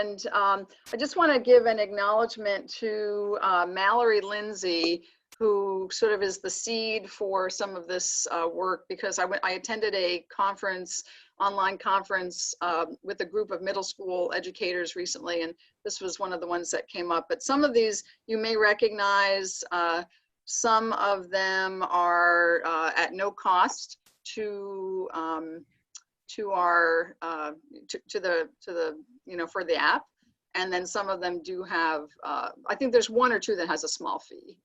And I just want to give an acknowledgement to Mallory Lindsay, who sort of is the seed for some of this work, because I attended a conference, online conference with a group of middle school educators recently, and this was one of the ones that came up. But some of these you may recognize. Some of them are at no cost to our to the you know, for the app, and then some of them do have I think there's one or two that has a small fee.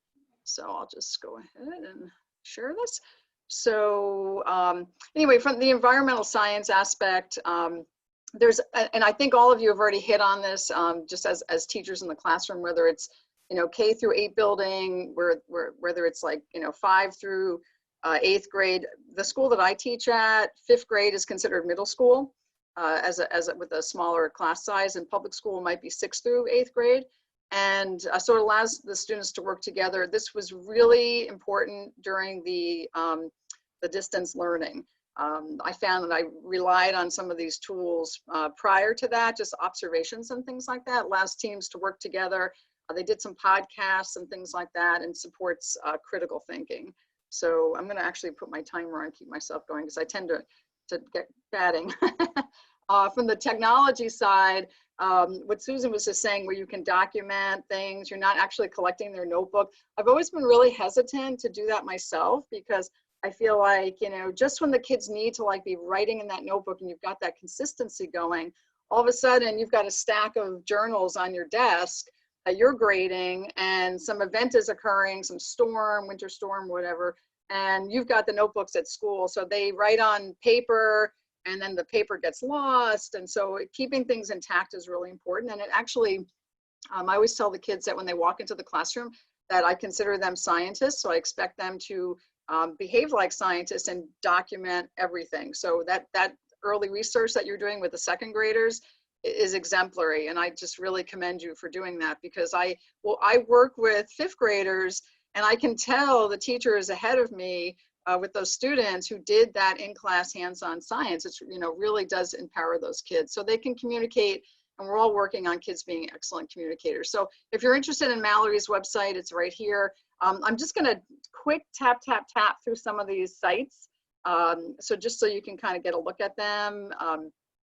So I'll just go ahead and share this. So anyway, from the environmental science aspect, there's, and I think all of you have already hit on this, just as teachers in the classroom, whether it's, you know, K through 8 building, whether it's like, you know, 5 through 8th grade. The school that I teach at, 5th grade is considered middle school, with a smaller class size, and public school might be 6th through 8th grade. And so it allows the students to work together. This was really important during the distance learning. I found that I relied on some of these tools prior to that, just observations and things like that. Allows teams to work together. They did some podcasts and things like that, and supports critical thinking. So I'm going to actually put my timer on, keep myself going, because I tend to get batting. From the technology side, what Susan was just saying, where you can document things, you're not actually collecting their notebook. I've always been really hesitant to do that myself, because I feel like, you know, just when the kids need to like be writing in that notebook and you've got that consistency going, all of a sudden you've got a stack of journals on your desk that you're grading, and some event is occurring, some storm, winter storm, whatever, and you've got the notebooks at school. So they write on paper, and then the paper gets lost. And so keeping things intact is really important. And it actually, I always tell the kids that when they walk into the classroom, that I consider them scientists. So I expect them to behave like scientists and document everything. So that early research that you're doing with the 2nd graders is exemplary. And I just really commend you for doing that, because I work with 5th graders, and I can tell the teacher is ahead of me with those students who did that in-class hands-on science. It's, you know, really does empower those kids so they can communicate, and we're all working on kids being excellent communicators. So if you're interested in Mallory's website, it's right here. I'm just gonna quick tap through some of these sites. So just so you can kind of get a look at them.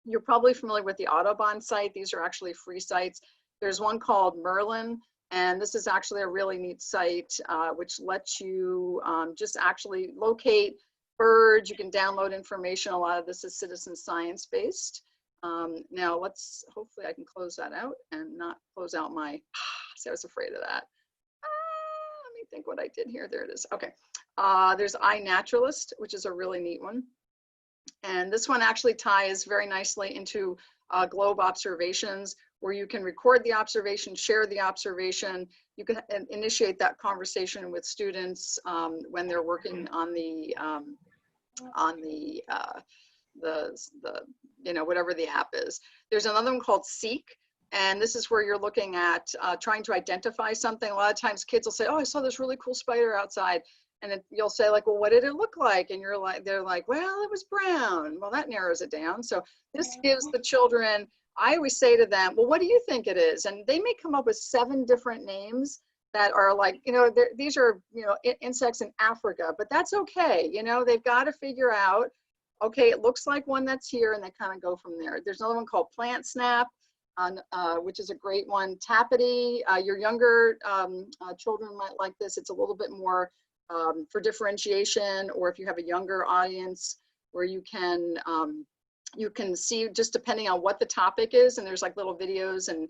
You're probably familiar with the Audubon site. These are actually free sites. There's one called Merlin, and this is actually a really neat site, which lets you just actually locate birds. You can download information. A lot of this is citizen science based. Now hopefully I can close that out and not close out my, see, I was afraid of that. Let me think what I did here. There it is. Okay. There's Inaturalist, which is a really neat one. And this one actually ties very nicely into GLOBE observations, where you can record the observation, share the observation. You can initiate that conversation with students when they're working on the you know, whatever the app is. There's another one called Seek, and this is where you're looking at trying to identify something. A lot of times kids will say, oh, I saw this really cool spider outside. And you'll say like, well, what did it look like? And they're like, well, it was brown. Well, that narrows it down. So this gives the children, I always say to them, well, what do you think it is? And they may come up with 7 different names that are like, you know, these are, you know, insects in Africa, but that's okay. You know, they've got to figure out, okay, it looks like one that's here, and they kind of go from there. There's another one called Plant Snap, which is a great one. Tappity, your younger children might like this. It's a little bit more for differentiation, or if you have a younger audience, where you can see, just depending on what the topic is, and there's like little videos and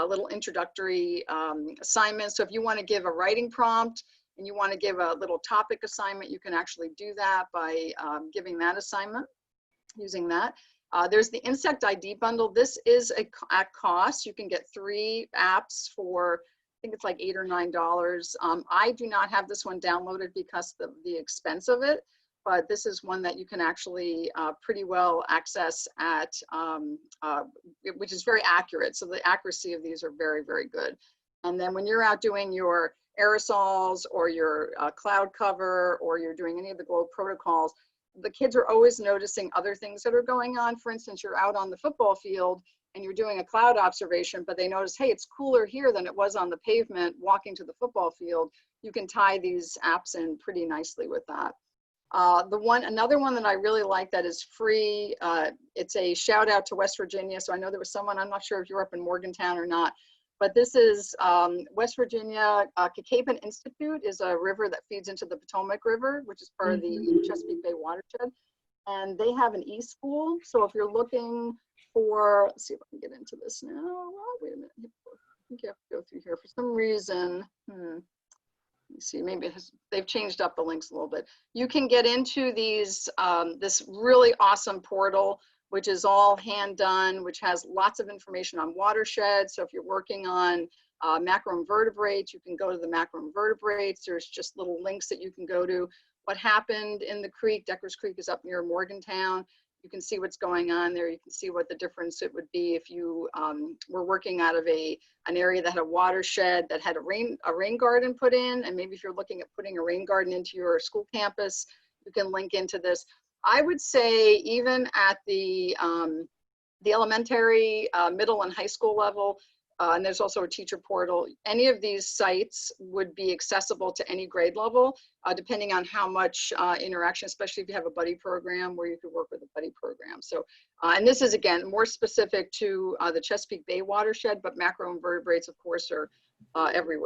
little introductory assignments. So if you want to give a writing prompt and you want to give a little topic assignment, you can actually do that by giving that assignment, using that. There's the Insect ID bundle. This is at cost. You can get 3 apps for, I think it's like $8 or $9. I do not have this one downloaded because of the expense of it, but this is one that you can actually pretty well access at, which is very accurate. So the accuracy of these are very, very good. And then when you're out doing your aerosols or your cloud cover, or you're doing any of the GLOBE protocols, the kids are always noticing other things that are going on. For instance, you're out on the football field and you're doing a cloud observation, but they notice, hey, it's cooler here than it was on the pavement walking to the football field, you can tie these apps in pretty nicely with that. Another one that I really like that is free, it's a shout out to West Virginia. So I know there was someone, I'm not sure if you're up in Morgantown or not, but this is West Virginia, Kakaban Institute is a river that feeds into the Potomac River, which is part of the Chesapeake Bay watershed. And they have an e-school. So if you're looking for, let's see if I can get into this now. Well, wait a minute. I think you have to go through here for some reason. Let me see, maybe they've changed up the links a little bit. You can get into these, this really awesome portal, which is all hand done, which has lots of information on watersheds. So if you're working on macroinvertebrates, you can go to the macroinvertebrates. There's just little links that you can go to. What happened in the creek, Decker's Creek is up near Morgantown. You can see what's going on there. You can see what the difference it would be if you were working out of an area that had a watershed that had a rain garden put in, and maybe if you're looking at putting a rain garden into your school campus, you can link into this. I would say even at the elementary, middle, and high school level, and there's also a teacher portal, any of these sites would be accessible to any grade level, depending on how much interaction, especially if you have a buddy program where you could work with a buddy program. So, and this is, again, more specific to the Chesapeake Bay watershed, but macroinvertebrates, of course, are everywhere.